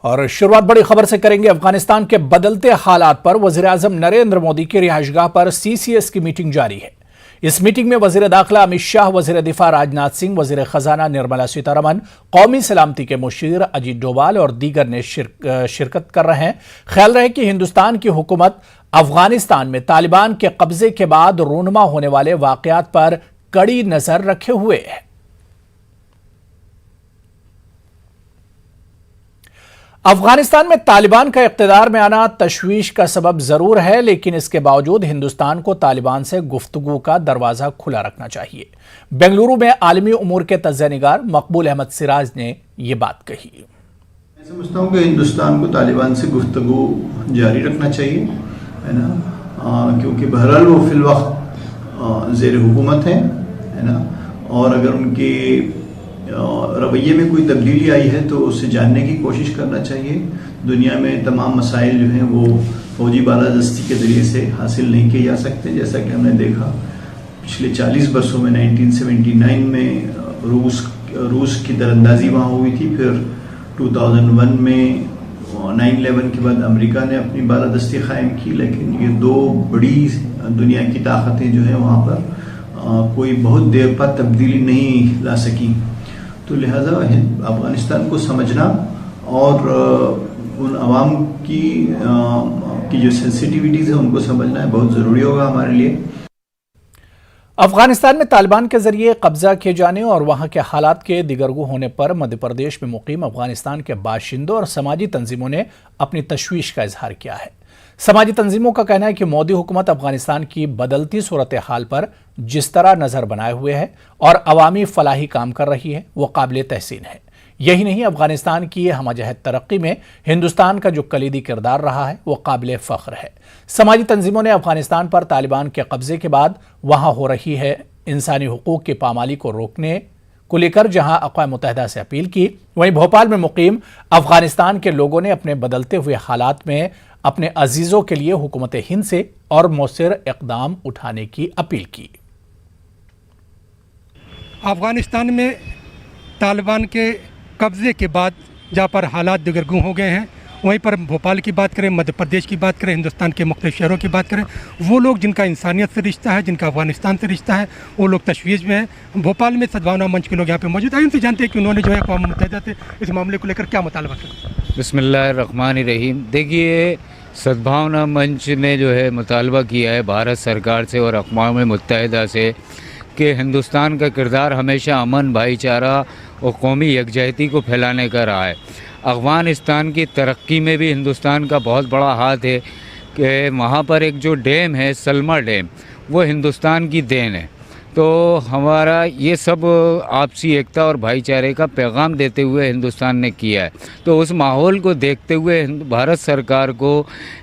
और शुरुआत बड़ी खबर से करेंगे। अफगानिस्तान के बदलते हालात पर वजीर-ए-आजम नरेंद्र मोदी की रिहाइशगाह पर सीसीएस की मीटिंग जारी है। इस मीटिंग में वजीर दाखिला अमित शाह, वजीर दिफा राजनाथ सिंह, वजीर खजाना निर्मला सीतारमण, कौमी सलामती के मुशीर अजीत डोभाल और दीगर ने शिरकत कर रहे हैं। ख्याल रहे कि हिंदुस्तान की हुकूमत अफगानिस्तान में तालिबान के कब्जे के बाद रूनुमा होने वाले वाकयात पर कड़ी नजर रखे हुए है। अफगानिस्तान में तालिबान का इख्तिदार में आना तशवीश का सबब जरूर है, लेकिन इसके बावजूद हिंदुस्तान को तालिबान से गुफ्तगू का दरवाजा खुला रखना चाहिए। बेंगलुरु में आलमी उमूर के तज्ज़िया-निगार मकबूल अहमद सिराज ने यह बात कही। मैं समझता हूँ कि हिंदुस्तान को तालिबान से गुफ्तगू जारी रखना चाहिए, है ना, क्योंकि बहरहाल वो फिल वक्त ज़ेर हुकूमत है ना, और अगर उनके रवैये में कोई तब्दीली आई है तो उसे जानने की कोशिश करना चाहिए। दुनिया में तमाम मसाइल जो हैं वो फौजी बालादस्ती के ज़रिए से हासिल नहीं किए जा सकते। जैसा कि हमने देखा पिछले 40 वर्षों में 1979 में रूस की दरअंदाजी वहाँ हुई थी, फिर 2001 में 9/11 के बाद अमेरिका ने अपनी बालादस्ती कायम की, लेकिन ये दो बड़ी दुनिया की ताकतें जो है वहाँ पर कोई बहुत देर पर तब्दीली नहीं ला सकी। तो लिहाजा अफगानिस्तान को समझना और उन अवाम की जो सेंसिटिविटीज़ है उनको समझना है बहुत ज़रूरी होगा हमारे लिए। अफगानिस्तान में तालिबान के जरिए कब्जा किए जाने और वहां के हालात के दिगरगू होने पर मध्य प्रदेश में मुकीम अफगानिस्तान के बाशिंदों और समाजी तंजीमों ने अपनी तशवीश का इजहार किया है। समाजी तंजीमों का कहना है कि मोदी हुकूमत अफगानिस्तान की बदलती सूरत हाल पर जिस तरह नजर बनाए हुए है और अवामी फलाही काम कर रही है वो काबिल तहसीन है। यही नहीं, अफगानिस्तान की हमजहत तरक्की में हिंदुस्तान का जो कलीदी किरदार रहा है वो काबिल फ़ख्र है। समाजी तंजीमों ने अफगानिस्तान पर तालिबान के कब्जे के बाद वहां हो रही है इंसानी हुकूक की पामाली को रोकने को लेकर जहां अक़वाम मुत्तहिदा से अपील की, वहीं भोपाल में मुकीम अफगानिस्तान के लोगों ने अपने बदलते हुए हालात में अपने अजीजों के लिए हुकूमत हिंद से और मौसर इक़दाम उठाने की अपील की। अफगानिस्तान में तालिबान के कब्ज़े के बाद जहाँ पर हालात दिगरगू हो गए हैं, वहीं पर भोपाल की बात करें, मध्य प्रदेश की बात करें, हिंदुस्तान के मुख्तलिफ शहरों की बात करें, वो लोग जिनका इंसानियत से रिश्ता है, जिनका अफगानिस्तान से रिश्ता है, वो लोग तशवीश में हैं। भोपाल में सद्भावना मंच के लोग यहाँ पे मौजूद हैं, उनसे जानते हैं कि उन्होंने जो है अक़वाम मुत्तहिदा से इस मामले को लेकर क्या मुतालबा किया। बिस्मिल्लाहिर्रहमानिर्रहीम। देखिए, सद्भावना मंच ने जो है मुतालबा किया है भारत सरकार से और अक़वाम मुत्तहिदा से कि हिंदुस्तान का किरदार हमेशा अमन, भाईचारा और कौमी यकजहती को फैलाने का रहा है। अफ़गानिस्तान की तरक्की में भी हिंदुस्तान का बहुत बड़ा हाथ है कि वहाँ पर एक जो डैम है, सलमा डैम, वो हिंदुस्तान की देन है। तो हमारा ये सब आपसी एकता और भाईचारे का पैगाम देते हुए हिंदुस्तान ने किया है। तो उस माहौल को देखते हुए भारत सरकार को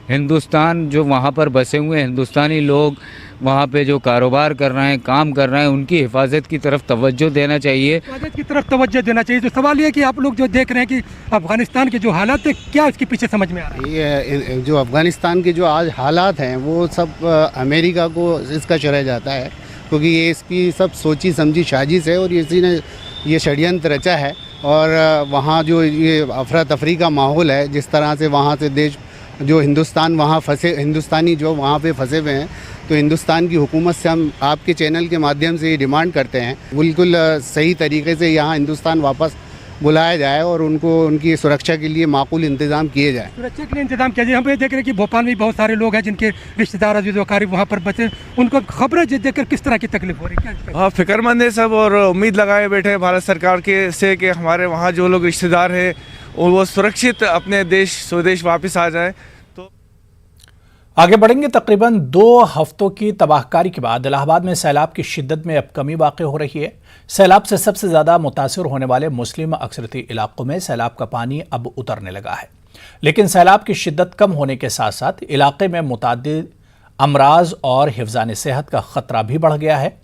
हिंदुस्तान जो वहाँ पर बसे हुए हिंदुस्तानी लोग वहाँ पे जो कारोबार कर रहे हैं, काम कर रहे हैं, उनकी हिफाजत की तरफ तवज्जो देना चाहिए। हिफाजत की तरफ तवज्जो देना चाहिए। तो सवाल ये कि आप लोग जो देख रहे हैं कि अफ़गानिस्तान के जो हालात है, क्या इसके पीछे समझ में आ रहा है? ये जो अफ़गानिस्तान के जो आज हालात हैं वो सब अमेरिका को इसका चला जाता है, क्योंकि ये इसकी सब सोची समझी साजिश है और इसी ने ये षड्यंत्र रचा है। और वहाँ जो ये अफरा तफरी का माहौल है, जिस तरह से वहाँ से देश जो हिंदुस्तान वहाँ फंसे, हिंदुस्तानी जो वहाँ पे फंसे हुए हैं, तो हिंदुस्तान की हुकूमत से हम आपके चैनल के माध्यम से ये डिमांड करते हैं बिल्कुल सही तरीके से यहाँ हिंदुस्तान वापस बुलाया जाए और उनको उनकी सुरक्षा के लिए माकूल इंतज़ाम किए जाए। सुरक्षा के लिए इंतजाम किया जाए। हम ये देख रहे हैं कि भोपाल में बहुत सारे लोग हैं जिनके रिश्तेदार अजीज़ वक़ारिब वहाँ पर बचे, उनको खबरें देखकर किस तरह की तकलीफ हो रही है? हाँ, फिक्रमंद है सब और उम्मीद लगाए बैठे हैं भारत सरकार के से कि हमारे वहाँ जो लोग रिश्तेदार हैं वो सुरक्षित अपने देश स्वदेश वापस आ जाए। आगे बढ़ेंगे। तकरीबन 2 हफ्तों की तबाहकारी के बाद इलाहाबाद में सैलाब की शिद्दत में अब कमी वाक़ हो रही है। सैलाब से सबसे ज़्यादा मुतासिर होने वाले मुस्लिम अक्सरती इलाकों में सैलाब का पानी अब उतरने लगा है, लेकिन सैलाब की शिद्दत कम होने के साथ साथ इलाके में मुतादिद अमराज और हिफ्ज़ान सेहत का ख़तरा भी बढ़ गया है।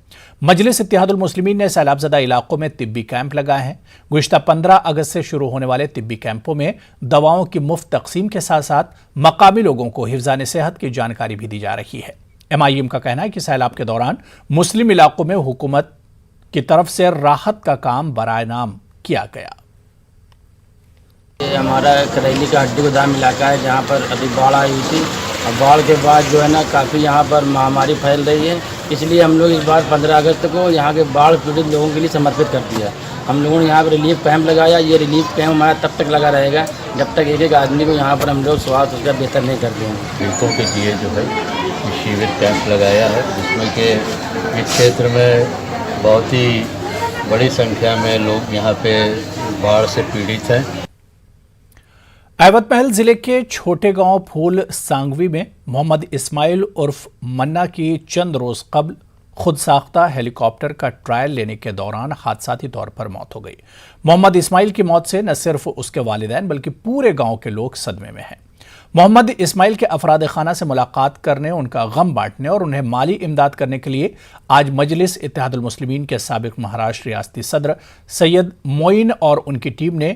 मजलिस इत्तेहादुल मुस्लिमीन ने सैलाबज़दा इलाकों में तिब्बी कैंप लगाए हैं। गुज़िश्ता 15 अगस्त से शुरू होने वाले तिब्बी कैंपों में दवाओं की मुफ्त तकसीम के साथ साथ मकामी लोगों को हिफ्ज़ान सेहत की जानकारी भी दी जा रही है। MIM का कहना है कि सैलाब के दौरान मुस्लिम इलाकों में हुकूमत की तरफ से राहत का काम बराए नाम किया गया। ये हमारा करैली का हड्डी गोदाम इलाका है जहाँ पर अभी बाढ़ आई हुई थी और बाढ़ के बाद जो है ना काफ़ी यहाँ पर महामारी फैल रही है, इसलिए हम लोग इस बार 15 अगस्त को यहाँ के बाढ़ पीड़ित लोगों के लिए समर्पित कर दिया। हम लोगों ने यहाँ पर रिलीफ कैंप लगाया। ये रिलीफ कैंप हमारा तब तक लगा रहेगा जब तक एक एक आदमी को यहाँ पर हम लोग स्वास्थ्य उसका बेहतर नहीं कर देंगे। पीड़ितों के लिए जो है शिविर कैंप लगाया है, जिसमें कि इस क्षेत्र में बहुत ही बड़ी संख्या में लोग यहाँ पे बाढ़ से पीड़ित हैं। ऐबक महल जिले के छोटे गांव फूल सांगवी में मोहम्मद इस्माइल उर्फ मन्ना की चंद रोज कबल खुद साख्ता हेलीकॉप्टर का ट्रायल लेने के दौरान हादसाती तौर पर मौत हो गई। मोहम्मद इस्माइल की मौत से न सिर्फ उसके वालिदैन बल्कि पूरे गांव के लोग सदमे में हैं। मोहम्मद इस्माइल के अफराद खाना से मुलाकात करने, उनका गम बांटने और उन्हें माली इमदाद करने के लिए आज मजलिस इत्तेहादुल मुस्लिमीन के साबिक महाराष्ट्र रियासती सदर सैयद मोइन और उनकी टीम ने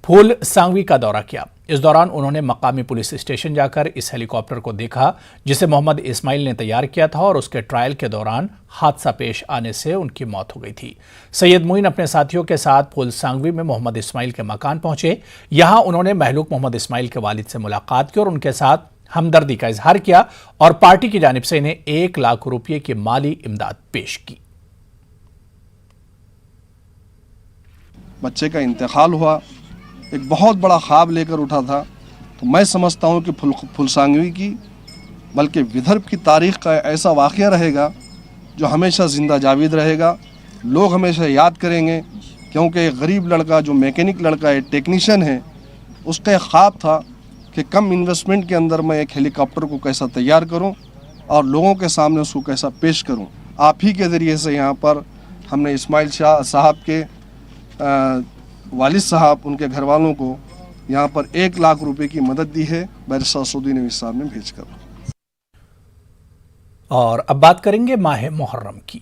फूल सांगवी का दौरा किया। इस दौरान उन्होंने मकामी पुलिस स्टेशन जाकर इस हेलीकॉप्टर को देखा जिसे मोहम्मद इस्माइल ने तैयार किया था और उसके ट्रायल के दौरान हादसा पेश आने से उनकी मौत हो गई थी। सैयद मोइन अपने साथियों के साथ फूल सांगवी में मोहम्मद इस्माइल के मकान पहुंचे। यहां उन्होंने महलूक मोहम्मद इस्माइल के वालिद से मुलाकात की और उनके साथ हमदर्दी का इजहार किया और पार्टी की जानिब से इन्हें 1 लाख रुपये की माली इमदाद पेश की। बच्चे का इंतकाल हुआ, एक बहुत बड़ा ख्वाब लेकर उठा था, तो मैं समझता हूँ कि फुलसांगवी की बल्कि विदर्भ की तारीख़ का ऐसा वाक़या रहेगा जो हमेशा ज़िंदा जावेद रहेगा। लोग हमेशा याद करेंगे, क्योंकि एक गरीब लड़का जो मैकेनिक लड़का है, टेक्नीशियन है, उसका एक ख्वाब था कि कम इन्वेस्टमेंट के अंदर मैं एक हेलीकॉप्टर को कैसा तैयार करूँ और लोगों के सामने उसको कैसा पेश करूँ। आप ही के ज़रिए से यहाँ पर हमने इस्माइल शाह साहब के वालिद साहब, उनके घर वालों को यहाँ पर 1 लाख रुपए की मदद दी है बैरिस्टर सऊदी नवीस साहब ने भेजकर। और अब बात करेंगे माह मुहर्रम की।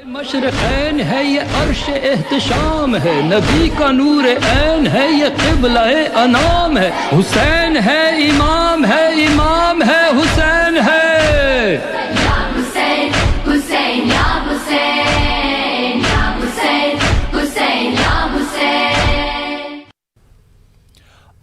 मशरक़ैन है ये अर्श एहतिशाम है, नबी का नूर ऐन है ये क़िबला अनाम है, हुसैन है इमाम है, इमाम है हुसैन है। या हुसैन हुसैन या हुसैन, या हुसैन हुसैन या हुसैन।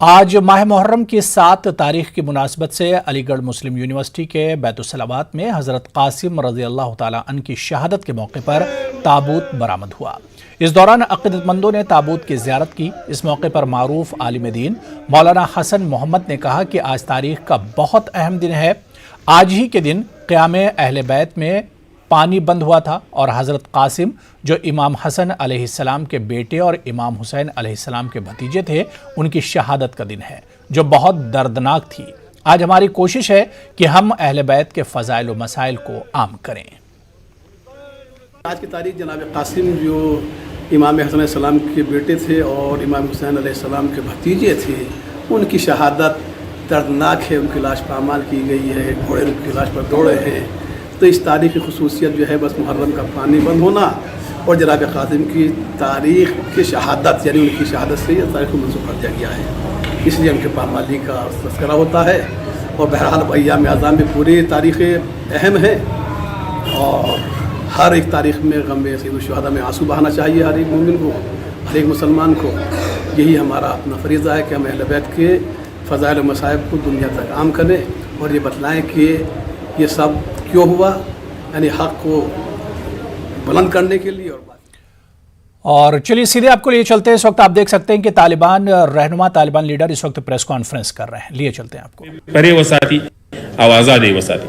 आज माह मुहर्रम की 7 तारीख की मुनासबत से अलीगढ़ मुस्लिम यूनिवर्सिटी के बैतुस्सलावात में हज़रत कासिम रज़ी अल्लाह ताला अन्हु की शहादत के मौके पर ताबूत बरामद हुआ। इस दौरान अक़ीदतमंदों ने ताबूत की ज़ियारत की। इस मौके पर मारूफ आलिम दीन मौलाना हसन मोहम्मद ने कहा कि आज तारीख का बहुत अहम दिन है। आज ही के दिन क़यामे अहले बैत में पानी बंद हुआ था और हज़रत कासिम जो इमाम हसन अलैहिस्सलाम के बेटे और इमाम हुसैन अलैहिस्सलाम के भतीजे थे, उनकी शहादत का दिन है जो बहुत दर्दनाक थी। आज हमारी कोशिश है कि हम अहले बैत के फ़ज़ाइल व मसाइल को आम करें। आज की तारीख जनाब कासिम जो इमाम हसन अलैहिस्सलाम के बेटे थे और इमाम हुसैन अलैहिस्सलाम के भतीजे थे, उनकी शहादत दर्दनाक है। उनकी लाश पामाल की गई है, घोड़े उनकी लाश पर दौड़े हैं। तो इस तारीख़ की खसूसियत जो है बस मुहर्रम का पानी बंद होना और जनाब कासिम की तारीख़ की शहादत यानी उनकी शहादत से यह तारीख़ को मंसूख कर दिया गया है, इसलिए उनके पामाली का तज़किरा होता है। और बहरहाल अय्याम आज़ाम में पूरी तारीख़ें अहम हैं और हर एक तारीख़ में गम सैयद शुहदा में आंसू बहाना चाहिए हर एक मोमिन को, हर एक मुसलमान को। यही हमारा अपना फरीज़ा है कि हम अहले बैत के फ़ज़ाइल व मसाइब को दुनिया तक आम करें और ये बतलाएँ कि ये सब क्यों हुआ, यानी हक़ को बुलंद करने के लिए। और चलिए सीधे आपको लिए चलते हैं। इस वक्त आप देख सकते हैं कि तालिबान रहनुमा, तालिबान लीडर इस वक्त प्रेस कॉन्फ्रेंस कर रहे हैं। लिए चलते हैं आपको। परे वसाती आवाज़ादे वसाती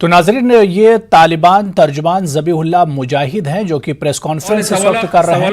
तो नाज़रीन ये तालिबान तर्जुमान ज़बीहुल्लाह मुजाहिद हैं जो कि प्रेस कॉन्फ्रेंस इस वक्त कर रहे हैं.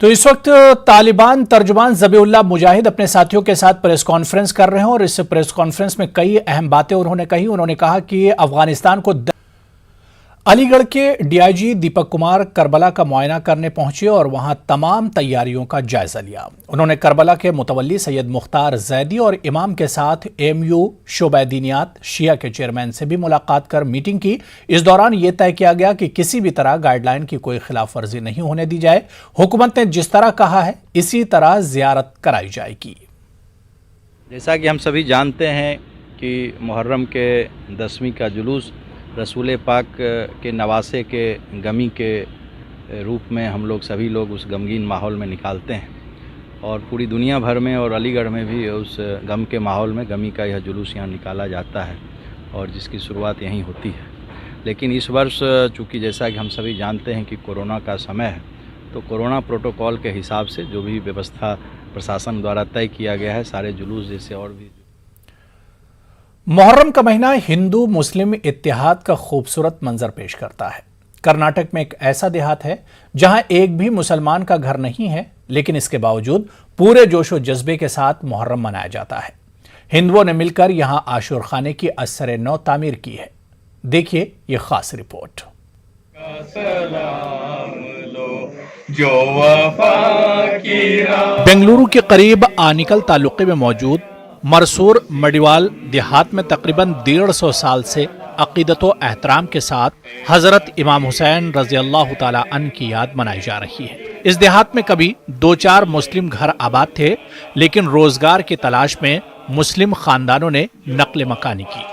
तो इस वक्त तालिबान तर्जुमान ज़बीहुल्लाह मुजाहिद अपने साथियों के साथ प्रेस कॉन्फ्रेंस कर रहे हैं और इस प्रेस कॉन्फ्रेंस में कई अहम बातें उन्होंने कही. उन्होंने कहा कि अफगानिस्तान को अलीगढ़ के डीआईजी दीपक कुमार करबला का मुआयना करने पहुंचे और वहां तमाम तैयारियों का जायजा लिया. उन्होंने करबला के मुतवल्ली सैयद मुख्तार जैदी और इमाम के साथ एमयू शोबा दीनियात शिया के चेयरमैन से भी मुलाकात कर मीटिंग की. इस दौरान यह तय किया गया कि किसी भी तरह गाइडलाइन की कोई खिलाफ वर्जी नहीं होने दी जाए. हुकूमत ने जिस तरह कहा है इसी तरह जियारत कराई जाएगी. जैसा कि हम सभी जानते हैं कि मुहर्रम के 10वीं का जुलूस रसूल पाक के नवासे के गमी के रूप में हम लोग सभी लोग उस गमगीन माहौल में निकालते हैं और पूरी दुनिया भर में और अलीगढ़ में भी उस गम के माहौल में गमी का यह जुलूस यहाँ निकाला जाता है और जिसकी शुरुआत यहीं होती है. लेकिन इस वर्ष चूँकि जैसा कि हम सभी जानते हैं कि कोरोना का समय है तो कोरोना प्रोटोकॉल के हिसाब से जो भी व्यवस्था प्रशासन द्वारा तय किया गया है सारे जुलूस जैसे और भी. मुहर्रम का महीना हिंदू मुस्लिम इत्तेहाद का खूबसूरत मंजर पेश करता है. कर्नाटक में एक ऐसा देहात है जहां एक भी मुसलमान का घर नहीं है, लेकिन इसके बावजूद पूरे जोशो जज्बे के साथ मुहर्रम मनाया जाता है. हिंदुओं ने मिलकर यहां आशूर खाने की असर नौ तामीर की है. देखिए ये खास रिपोर्ट. बेंगलुरु के करीब आनिकल तालुके में मौजूद मरसूर मडिवाल देहात में तकरीबन 150 साल से अकीदत व एहतराम के साथ हजरत इमाम हुसैन रजी अल्लाह ताला अन की याद मनाई जा रही है. इस देहात में कभी 2-4 मुस्लिम घर आबाद थे, लेकिन रोजगार की तलाश में मुस्लिम खानदानों ने नकल मकानी की.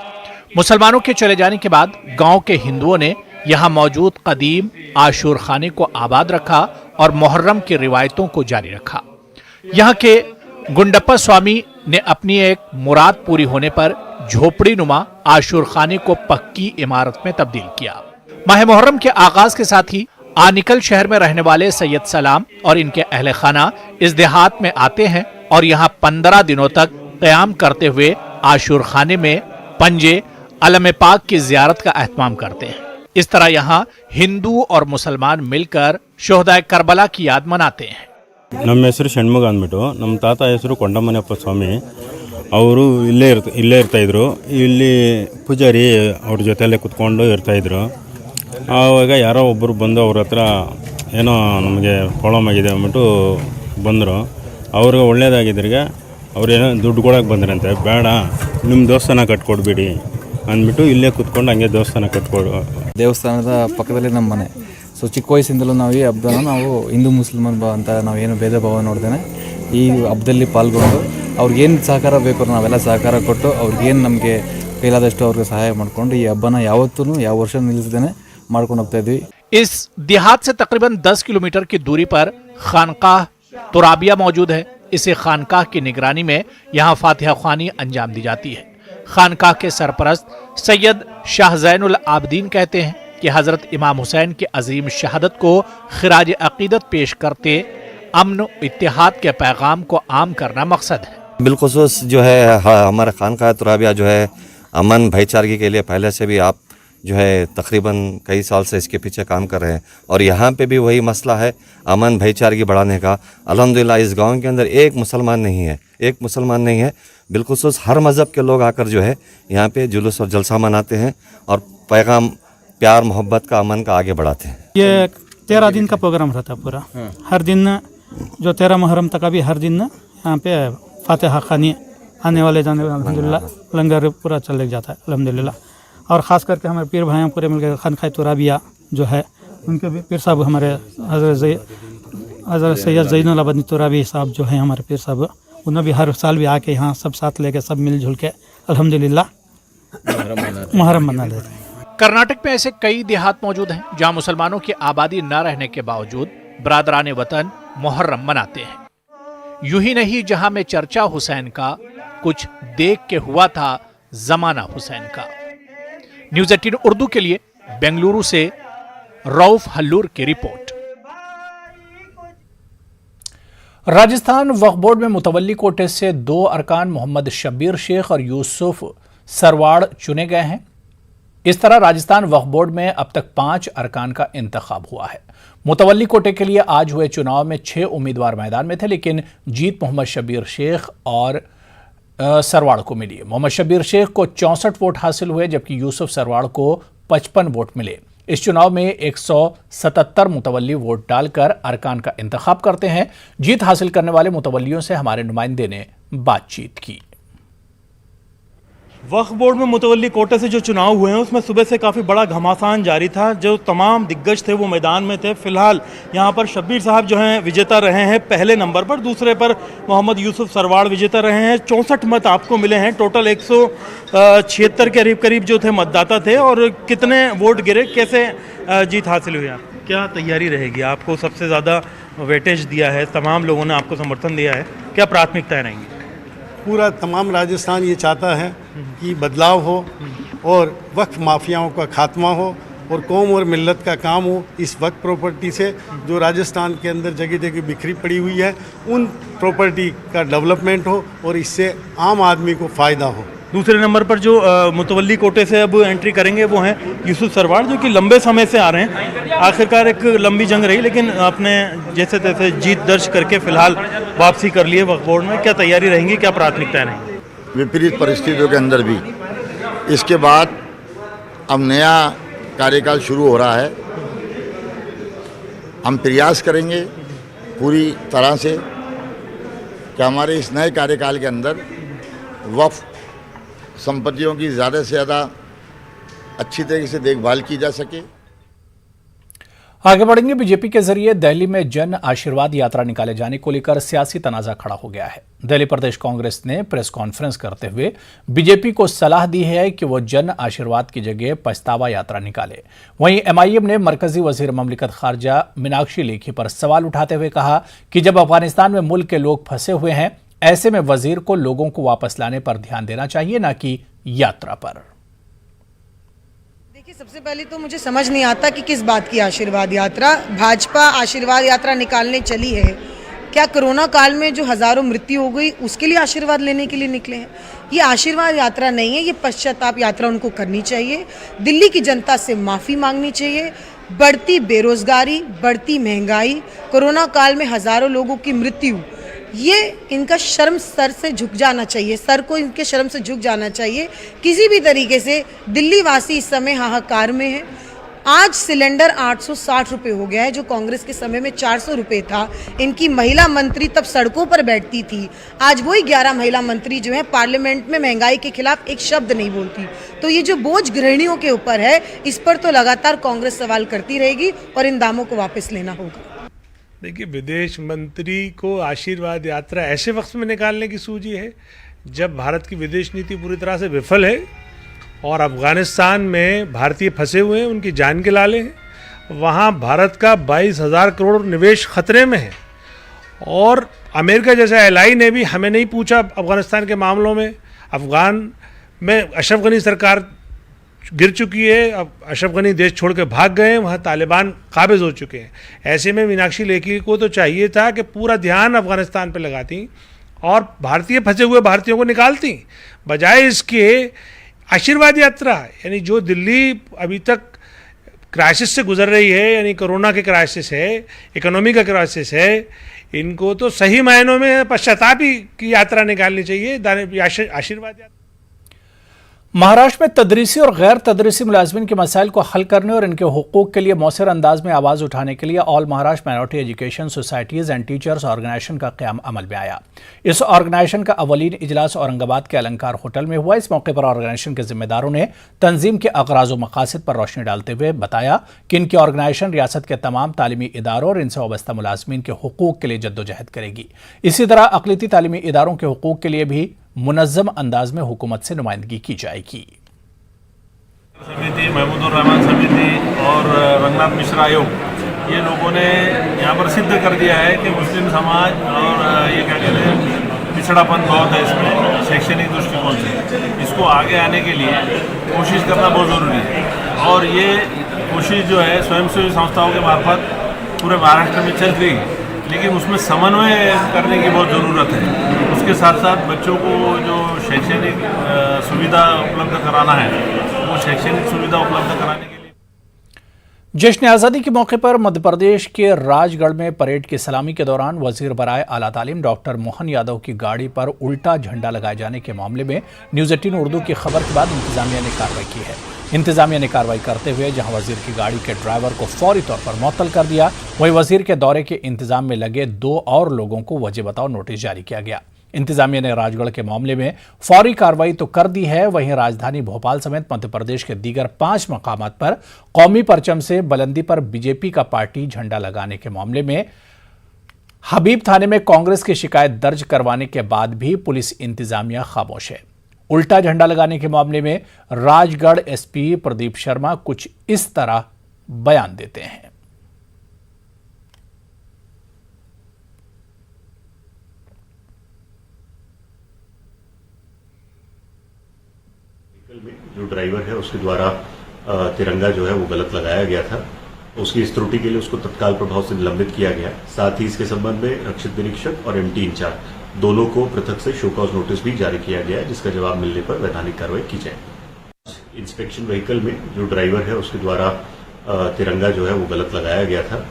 मुसलमानों के चले जाने के बाद गांव के हिंदुओं ने यहाँ मौजूद कदीम आशूर खाने को आबाद रखा और मुहर्रम की रिवायतों को जारी रखा. यहाँ के गुंडप्पा स्वामी ने अपनी एक मुराद पूरी होने पर झोपड़ी नुमा आशूर खाने को पक्की इमारत में तब्दील किया. माह मुहर्रम के आगाज के साथ ही आनिकल शहर में रहने वाले सैयद सलाम और इनके अहले खाना इस देहात में आते हैं और यहाँ 15 दिनों तक क़याम करते हुए आशूर खाने में पंजे अलम पाक की जियारत का एहतमाम करते हैं. इस तरह यहाँ हिंदू और मुसलमान मिलकर शोहदाए करबला की याद मनाते हैं. ನಮ್ಮ ಹೆಸರು ಷಣ್ಮುಗ ಅಂದ್ಬಿಟ್ಟು ನಮ್ಮ ತಾತ ಹೆಸರು ಕೊಂಡಮ್ಮನಪ್ಪ ಸ್ವಾಮಿ. ಅವರು ಇಲ್ಲೇ ಇರ್ತಾಯಿದ್ರು. ಇಲ್ಲಿ ಪೂಜಾರಿ ಅವ್ರ ಜೊತೆಯಲ್ಲೇ ಕುತ್ಕೊಂಡು ಇರ್ತಾಯಿದ್ರು. ಆವಾಗ ಯಾರೋ ಒಬ್ಬರು ಬಂದು ಅವ್ರ ಹತ್ರ ಏನೋ ನಮಗೆ ಪ್ರಾಬ್ಲಮ್ ಆಗಿದೆ ಅಂದ್ಬಿಟ್ಟು ಬಂದರು. ಅವ್ರಿಗೆ ಒಳ್ಳೇದಾಗಿದ್ರಿಗೆ ಅವ್ರೇನೋ ದುಡ್ಡು ಕೊಡೋಕೆ ಬಂದ್ರಂತೆ. ಬೇಡ ನಿಮ್ಮ ದೇವಸ್ಥಾನ ಕಟ್ಕೊಡ್ಬೇಡಿ ಅಂದ್ಬಿಟ್ಟು ಇಲ್ಲೇ ಕುತ್ಕೊಂಡು ಹಂಗೆ ದೇವಸ್ಥಾನ ಕಟ್ಕೊಡು. ದೇವಸ್ಥಾನದ ಪಕ್ಕದಲ್ಲಿ ನಮ್ಮ ಮನೆ. ಸೊ ಚಿಕ್ಕ ವಯಸ್ಸಿಂದಲೂ ನಾವು ಈ ಹಬ್ಬನ ನಾವು ಹಿಂದೂ ಮುಸ್ಲಿಮನ್ ಅಂತ ನಾವೇನು ಭೇದ ಭಾವ ನೋಡ್ದೇನೆ ಈ ಹಬ್ಬದಲ್ಲಿ ಪಾಲ್ಗೊಂಡು ಅವ್ರಿಗೇನು ಸಹಕಾರ ಬೇಕು ನಾವೆಲ್ಲ ಸಹಕಾರ ಕೊಟ್ಟು ಅವ್ರಿಗೇನು ನಮಗೆ ಕೈಲಾದಷ್ಟು ಅವ್ರಿಗೆ ಸಹಾಯ ಮಾಡಿಕೊಂಡು ಈ ಹಬ್ಬನ ಯಾವತ್ತೂ ಯಾವ ವರ್ಷ ನಿಲ್ಲಿಸದೇನೆ ಮಾಡ್ಕೊಂಡು ಹೋಗ್ತಾ ಇದ್ವಿ. इस देहात से तकरीबन 10 किलोमीटर की दूरी पर खानकाह तुराबिया मौजूद है. इसे खानकाह की निगरानी में यहाँ फातिहा ख्वानी अंजाम दी जाती है. खानकाह के सरपरस्त सैयद शाह ज़ैनुल आबदीन कहते हैं कि हजरत इमाम हुसैन की अजीम शहादत को खिराज अकीदत पेश करते अमन इत्तेहाद के पैगाम को आम करना मकसद है. बिलखुसूस जो है हमारा खानकाह तुराबिया जो है अमन भाईचारगी के लिए पहले से भी आप जो है तकरीबन कई साल से इसके पीछे काम कर रहे हैं और यहाँ पे भी वही मसला है अमन भाईचारगी बढ़ाने का. अल्हम्दुलिल्लाह इस गांव के अंदर एक मुसलमान नहीं है बिलखुसूस हर मज़हब के लोग आकर जो है यहाँ पे जुलूस और जलसा मनाते हैं और पैगाम प्यार मोहब्बत का अमन का आगे बढ़ाते हैं। ये 13 दिन का प्रोग्राम रहता है पूरा। हर दिन जो 13 मुहर्रम तक अभी हर दिन यहाँ पे फातिहा खानी आने वाले जाने वाले अल्हम्दुलिल्लाह लंगर पूरा चल जाता है अल्हम्दुलिल्लाह। और ख़ास करके हमारे पीर भाइयों पूरे मिलकर खानकाह तुराबिया जो है उनके भी पीर साहब हमारे हज़रत सैयद ज़ैनुल आबदीन तुराबी साहब जो हैं हमारे पीर साहब, उन्हें भी हर साल भी आके यहाँ सब साथ लेके सब मिलजुल के अल्हम्दुलिल्लाह मुहर्रम मना लेते हैं। कर्नाटक में ऐसे कई देहात मौजूद हैं जहां मुसलमानों की आबादी न रहने के बावजूद बरादरान वतन मुहर्रम मनाते हैं। यूं ही नहीं, जहां में चर्चा हुसैन का, कुछ देख के हुआ था जमाना हुसैन का। न्यूज़ 18 उर्दू के लिए बेंगलुरु से रऊफ हल्लूर की रिपोर्ट। राजस्थान वक्फ बोर्ड में मुतवल्ली कोटे से 2 अरकान मोहम्मद शब्बीर शेख और यूसुफ सरवाड़ चुने गए हैं। इस तरह राजस्थान वक्फ बोर्ड में अब तक 5 अरकान का इंतखाब हुआ है। मुतवल्ली कोटे के लिए आज हुए चुनाव में 6 उम्मीदवार मैदान में थे, लेकिन जीत मोहम्मद शब्बीर शेख और सरवाड़ को मिली। मोहम्मद शब्बीर शेख को 64 वोट हासिल हुए, जबकि यूसुफ सरवाड़ को 55 वोट मिले। इस चुनाव में 177 मुतवल्ली वोट डालकर अरकान का इंतखाब करते हैं। जीत हासिल करने वाले मुतवल्लियों से हमारे नुमाइंदे ने बातचीत की। वक्फ बोर्ड में मुतवल्ली कोटे से जो चुनाव हुए हैं उसमें सुबह से काफ़ी बड़ा घमासान जारी था। जो तमाम दिग्गज थे वो मैदान में थे। फिलहाल यहाँ पर शब्बीर साहब जो हैं विजेता रहे हैं पहले नंबर पर, दूसरे पर मोहम्मद यूसुफ सरवाड़ विजेता रहे हैं। 64 मत आपको मिले हैं। टोटल 176 के करीब जो थे मतदाता थे। और कितने वोट गिरे, कैसे जीत हासिल हुई? क्या तैयारी रहेगी? आपको सबसे ज़्यादा वेटेज दिया है, तमाम लोगों ने आपको समर्थन दिया है, क्या प्राथमिकताएँ रहेंगी? पूरा तमाम राजस्थान ये चाहता है कि बदलाव हो और वक्फ माफियाओं का खात्मा हो और कौम और मिल्लत का काम हो। इस वक्फ प्रॉपर्टी से जो राजस्थान के अंदर जगह जगह बिखरी पड़ी हुई है उन प्रॉपर्टी का डेवलपमेंट हो और इससे आम आदमी को फ़ायदा हो। दूसरे नंबर पर जो मुतवल्ली कोटे से अब एंट्री करेंगे वो हैं यूसुफ सरवाड़, जो कि लंबे समय से आ रहे हैं। आखिरकार एक लंबी जंग रही, लेकिन आपने जैसे तैसे जीत दर्ज करके फिलहाल वापसी कर ली है वक्फ बोर्ड में। क्या तैयारी रहेंगी, क्या प्राथमिकताएं रहेंगी? विपरीत परिस्थितियों के अंदर भी इसके बाद अब नया कार्यकाल शुरू हो रहा है। हम प्रयास करेंगे पूरी तरह से कि हमारे इस नए कार्यकाल के अंदर वक्फ संपत्तियों की ज़्यादा से ज़्यादा अच्छी तरीके से देखभाल की जा सके। आगे बढ़ेंगे। बीजेपी के जरिए दिल्ली में जन आशीर्वाद यात्रा निकाले जाने को लेकर सियासी तनाजा खड़ा हो गया है। दिल्ली प्रदेश कांग्रेस ने प्रेस कॉन्फ्रेंस करते हुए बीजेपी को सलाह दी है कि वो जन आशीर्वाद की जगह पछतावा यात्रा निकाले। वहीं एमआईएम ने मरकजी वजीर ममलिकत खारजा मीनाक्षी लेखी पर सवाल उठाते हुए कहा कि जब अफगानिस्तान में मुल्क के लोग फंसे हुए हैं, ऐसे में वजीर को लोगों को वापस लाने पर ध्यान देना चाहिए, न कि यात्रा पर। देखिए, सबसे पहले तो मुझे समझ नहीं आता कि किस बात की आशीर्वाद यात्रा। भाजपा आशीर्वाद यात्रा निकालने चली है, क्या कोरोना काल में जो हजारों मृत्यु हो गई उसके लिए आशीर्वाद लेने के लिए निकले हैं? ये आशीर्वाद यात्रा नहीं है, ये पश्चाताप यात्रा उनको करनी चाहिए। दिल्ली की जनता से माफ़ी मांगनी चाहिए। बढ़ती बेरोजगारी, बढ़ती महंगाई, कोरोना काल में हजारों लोगों की मृत्यु, ये इनका शर्म सर से झुक जाना चाहिए। सर को इनके शर्म से झुक जाना चाहिए। किसी भी तरीके से दिल्ली वासी इस समय हाहाकार में है। आज सिलेंडर 860 रुपये हो गया है, जो कांग्रेस के समय में 400 रुपये था। इनकी महिला मंत्री तब सड़कों पर बैठती थी, आज वही 11 महिला मंत्री जो है पार्लियामेंट में महंगाई के खिलाफ एक शब्द नहीं बोलती। तो ये जो बोझ गृहिणियों के ऊपर है, इस पर तो लगातार कांग्रेस सवाल करती रहेगी और इन दामों को वापस लेना होगा। देखिए, विदेश मंत्री को आशीर्वाद यात्रा ऐसे वक्त में निकालने की सूझी है जब भारत की विदेश नीति पूरी तरह से विफल है और अफगानिस्तान में भारतीय फंसे हुए हैं, उनकी जान के लाले हैं। वहाँ भारत का 22,000 करोड़ निवेश खतरे में है और अमेरिका जैसा एलआई ने भी हमें नहीं पूछा अफगानिस्तान के मामलों में। अफगान में अशरफ गनी सरकार गिर चुकी है, अब अशरफ गनी देश छोड़ के भाग गए हैं, वहाँ तालिबान काबिज हो चुके हैं। ऐसे में मीनाक्षी लेखी को तो चाहिए था कि पूरा ध्यान अफगानिस्तान पर लगाती और भारतीय फंसे हुए भारतीयों को निकालती, बजाय इसके आशीर्वाद यात्रा, यानी जो दिल्ली अभी तक क्राइसिस से गुजर रही है, यानी कोरोना के क्राइसिस है, इकोनॉमी का क्राइसिस है, इनको तो सही मायनों में पश्चाताप की यात्रा निकालनी चाहिए, आशीर्वाद यात्रा। महाराष्ट्र में तदरीसी और गैर तदरीसी मुलाजमीन के मसाइल को हल करने और इनके हुकूक के लिए मौसर अंदाज में आवाज़ उठाने के लिए all Maharashtra minority education societies and teachers organisation का क़याम अमल में आया। इस ऑर्गेनाइजेशन का अवलीन इजलास औरंगाबाद के अलंकार होटल में हुआ। इस मौके पर ऑर्गेनाइजेशन के जिम्मेदारों ने तंजीम के अगराज़ व मकासद पर रोशनी डालते हुए बताया कि इनकी ऑर्गेनाइजेशन रियासत के तमाम तालीमी इदारों और इनसे वाबस्ता मुलाजमीन के हुकूक के लिए जद्दोजहद करेगी। इसी तरह अक़लियती तालीमी इदारों के हुकूक के लिए भी मुनज़्ज़म अंदाज में हुकूमत से नुमाइंदगी की जाएगी। समिति, महमूदुर रहमान समिति और रंगनाथ मिश्रा आयोग, ये लोगों ने यहाँ पर सिद्ध कर दिया है कि मुस्लिम समाज और ये क्या कहते हैं पिछड़ापन बहुत है इसमें शैक्षणिक दृष्टिकोण से, इसको आगे आने के लिए कोशिश करना बहुत ज़रूरी है। और ये कोशिश जो है स्वयंसेवी संस्थाओं के मार्फत पूरे महाराष्ट्र में चल रही है, लेकिन उसमें समन्वय करने की बहुत ज़रूरत है। उसके साथ साथ बच्चों को जो शैक्षणिक सुविधा उपलब्ध कराना है, वो शैक्षणिक सुविधा उपलब्ध कराने के लिए। जश्न आज़ादी के मौके पर मध्य प्रदेश के राजगढ़ में परेड की सलामी के दौरान वजीर बराए आला तालीम डॉक्टर मोहन यादव की गाड़ी पर उल्टा झंडा लगाए जाने के मामले में न्यूज़ 18 उर्दू की खबर के बाद इंतजामिया ने कार्रवाई की है। इंतजामिया ने कार्रवाई करते हुए जहां वजीर की गाड़ी के ड्राइवर को फौरी तौर पर मुअत्तल कर दिया, वहीं वजीर के दौरे के इंतजाम में लगे 2 और लोगों को वजह बताओ नोटिस जारी किया गया। इंतजामिया ने राजगढ़ के मामले में फौरी कार्रवाई तो कर दी है, वहीं राजधानी भोपाल समेत मध्य प्रदेश के दीगर 5 मकामात पर कौमी परचम से बुलंदी पर बीजेपी का पार्टी झंडा लगाने के मामले में हबीब थाने में कांग्रेस की शिकायत दर्ज करवाने के बाद भी पुलिस इंतजामिया खामोश है। उल्टा झंडा लगाने के मामले में राजगढ़ एसपी प्रदीप शर्मा कुछ इस तरह बयान देते हैं। जो ड्राइवर है उसके द्वारा तिरंगा जो है वो गलत लगाया गया था, उसकी इस त्रुटि के लिए उसको तत्काल प्रभाव से निलंबित किया गया। साथ ही इसके संबंध में रक्षित निरीक्षक और एमटी इंचार्ज दोनों को पृथक से शो कॉज नोटिस भी जारी किया गया है, जिसका जवाब मिलने पर वैधानिक कार्रवाई की जाएगी। इंस्पेक्शन व्हीकल में जो ड्राइवर है उसके द्वारा तिरंगा जो है वो गलत लगाया गया था,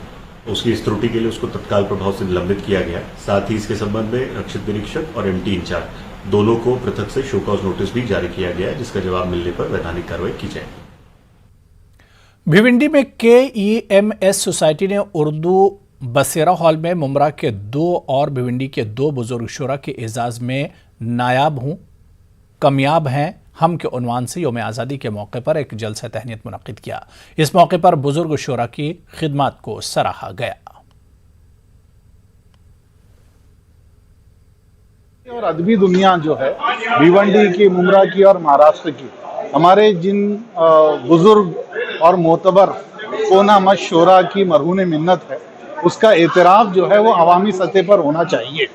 उसकी इस त्रुटि के लिए उसको तत्काल प्रभाव से निलंबित किया गया। साथ ही इसके संबंध में रक्षित निरीक्षक और एमटी इंचार्ज दोनों को पृथक से शो कॉज नोटिस भी जारी किया गया है, जिसका जवाब मिलने पर वैधानिक कार्रवाई की जाएगी। भिवंडी में KEMS सोसाइटी ने उर्दू बसेरा हॉल में मुमरा के 2 और भिवंडी के 2 बुजुर्ग शुरा के एजाज में नायाब हूं कामयाब हैं हम के उन्वान से यौम आज़ादी के मौके पर एक जलसा तहनीत मुनक्किद किया। इस मौके पर बुजुर्ग शुरा की खिदमत को सराहा गया। और अदबी दुनिया जो है भिवंडी की, मुमरा की और महाराष्ट्र की, हमारे जिन बुजुर्ग और मोतबर कोना मश शोरा की मरहून मिन्नत है, उसका एतराफ़ जो है वो अवामी सतह पर होना चाहिए।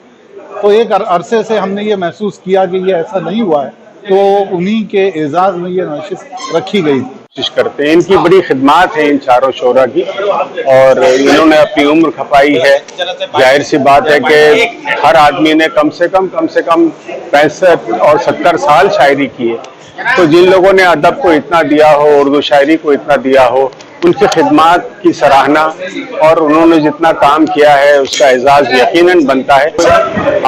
तो एक अरसे से हमने ये महसूस किया कि ये ऐसा नहीं हुआ है, तो उन्हीं के एजाज़ में ये नशिस्त रखी गई थी। कोशिश करते हैं, इनकी बड़ी खिदमत है इन चारों शोरा की, और इन्होंने अपनी उम्र खपाई है। जाहिर सी बात है कि हर आदमी ने कम से कम 65 और 70 साल शायरी की है, तो जिन लोगों ने अदब को इतना दिया हो, उर्दू शायरी को इतना दिया हो, उनकी खिदमत की सराहना और उन्होंने जितना काम किया है उसका एजाज़ यकीनन बनता है।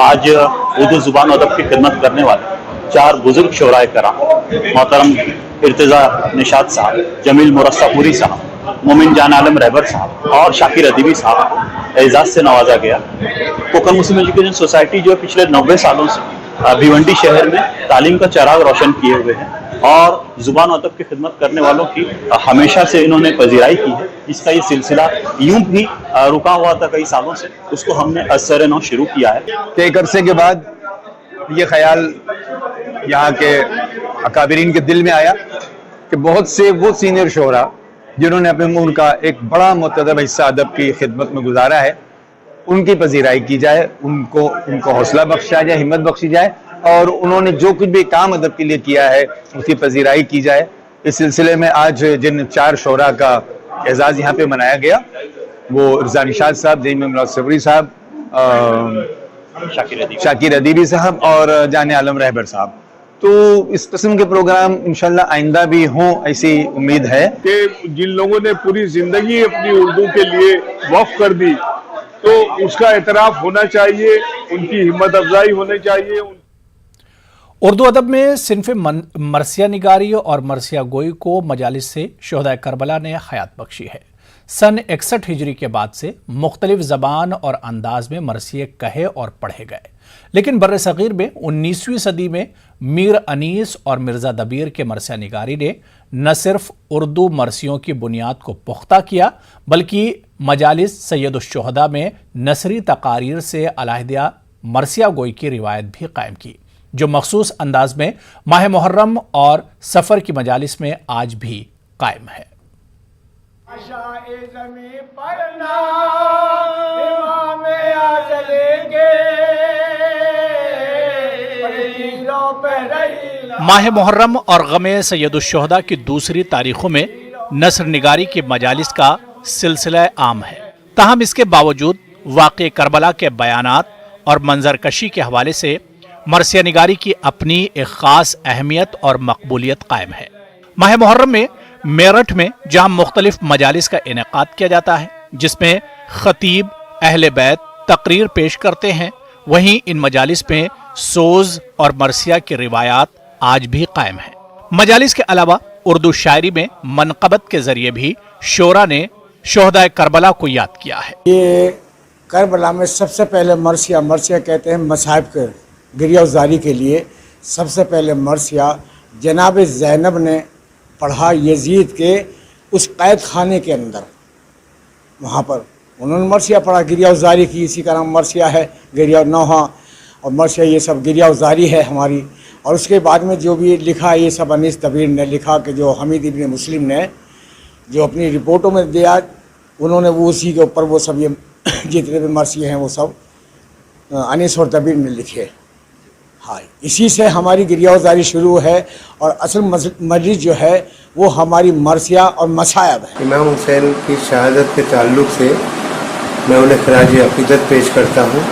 आज उर्दू ज़ुबान अदब की खिदमत करने वाले 4 बुजुर्ग शोराए कराम, मोहतरम इर्तिज़ा निशात साहब, जमील मुरस्सापुरी साहब, मोमिन जान आलम रहबर साहब और शाकिर अदीबी साहब एजाज़ से नवाजा गया। कोकण मुस्लिम एजुकेशन सोसाइटी जो पिछले 90 सालों से भिवंडी शहर में तालीम का चिराग रोशन किए हुए हैं और ज़ुबान अदब की खिदमत करने वालों की हमेशा से इन्होंने पजीराई की है। इसका ये सिलसिला यूं भी रुका हुआ था कई सालों से, उसको हमने असर नौ शुरू किया है। एक अरसे के बाद ये ख्याल यहाँ के अकाबरीन के दिल में आया कि बहुत से वो सीनियर शोरा जिन्होंने अपने उम्र का एक बड़ा मुतदब हिस्सा अदब की खिदमत में गुजारा है, उनकी पजीराई की जाए, उनको हौसला बख्शा जाए, हिम्मत बख्शी जाए, और उन्होंने जो कुछ भी काम अदब के लिए किया है उसकी पजीराई की जाए। इस सिलसिले में आज जिन 4 शोरा का एजाज़ यहाँ पे मनाया गया, वो इर्तिज़ा निशात साहब, जमील मुरस्सापुरी साहब, शाकिर अदीबी साहब और जान आलम रहबर साहब, तो इस किस्म के प्रोग्राम इंशाल्लाह आइंदा भी हों, ऐसी उम्मीद है कि जिन लोगों ने पूरी जिंदगी अपनी उर्दू के लिए वक्फ कर दी तो उसका एतराफ़ होना चाहिए, उनकी हिम्मत अफजाई होनी चाहिए। उर्दू अदब में सिन्फ मरसिया निगारी और मरसिया गोई को मजालिस से शोहदाए करबला ने हयात बख्शी है। सन 61 हिजरी के बाद से मुख्तलिफ ज़बान और अंदाज में मरसिये कहे और पढ़े गए, लेकिन बर्र सगीर में 19वीं सदी में मीर अनीस और मिर्ज़ा दबीर के मरसिया निगारी ने न सिर्फ उर्दू मरसियों की बुनियाद को पुख्ता किया, बल्कि मजालिस सैयदुश्शुहदा में नसरी तकारीर से अलहदा मरसिया गोई की रिवायत भी कायम की, जो मखसूस अंदाज में माह मुहर्रम और सफ़र की मजालिस में आज भी कायम है। माह मुहर्रम और गमे सैयदुश्शुहदा की दूसरी तारीखों में नस्र निगारी की मजालिस का सिलसिला आम है। ताहम इसके बावजूद वाक़े करबला के बयानात और मंजरकशी के हवाले से मरसिया निगारी की अपनी एक ख़ास अहमियत और मकबूलियत कायम है। माह मुहर्रम में मेरठ में जहाँ मुख्तलिफ मजालिस का इनेकाद किया जाता है, जिसमें खतीब अहले बैत तकरीर पेश करते हैं, वहीं इन मजालिस में सोज और मरसिया की रिवायात आज भी कायम है। मजालिस के अलावा उर्दू शायरी में मनक़बत के जरिए भी शोरा ने शोहदाए करबला को याद किया है। ये करबला में सबसे पहले मरसिया कहते हैं मसाहिब के गिरियाज़ारी के लिए सबसे पहले मरसिया जनाब ज़ैनब ने पढ़ा यजीद के उस कैद खाने के अंदर, वहाँ पर उन्होंने मरसिया पढ़ा, गिरियाज़ारी की, इसी का नाम मरसिया है, गिरिया नौहा और मरसिया ये सब गिरियाज़ारी है हमारी। और उसके बाद में जो भी लिखा ये सब अनीस दबीर ने लिखा कि जो हमीद इब्न मुस्लिम ने जो अपनी रिपोर्टों में दिया, उन्होंने वो उसी के ऊपर वो सब ये जितने भी मरसिया हैं वो सब अनीस और दबीर ने लिखे। हाँ, इसी से हमारी गिरियाज़ारी शुरू है और असल मजलिस जो है वो हमारी मरसिया और मसायब है। इमाम हुसैन की शहादत के ताल्लुक़ से मैं उन्हें खराज अक़ीदत पेश करता हूँ।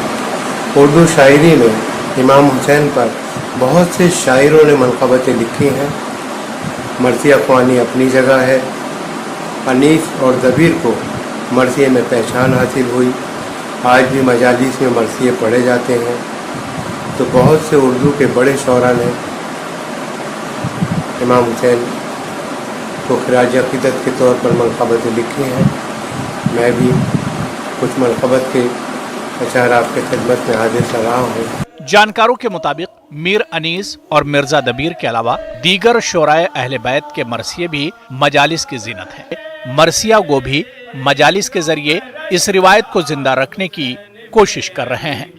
उर्दू शायरी में इमाम हुसैन पर बहुत से शायरों ने मनक़बतें लिखी हैं। मरसिया ख़वानी अपनी जगह है। अनीस और दबीर को मरसिए में पहचान हासिल हुई। आज भी मजालिस में मरसिए पढ़े जाते हैं। तो बहुत से उर्दू के बड़े शौरा ने इमाम हुसैन को खराज अक़ीदत के तौर पर मनक़बतें लिखी हैं। मैं भी कुछ मनक़बत के अशार आपके खिदमत में हाजिर कर रहा हूँ। जानकारों के मुताबिक मीर अनीस और मिर्जा दबीर के अलावा दीगर शोराए अहले बैत के मरसिये भी मजालिस की जीनत है। मरसिया गो भी मजालिस के जरिए इस रिवायत को जिंदा रखने की कोशिश कर रहे हैं।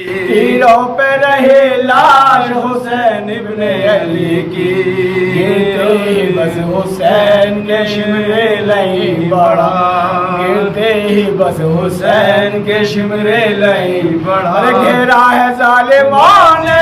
तीरों पे रहे लाश हुसैन इब्ने अली की, गिरते ही बस हुसैन के शिमरे लई बड़ा, गिरते ही बस हुसैन के शिमरे लई बड़ा, घेरा है जालिमां ने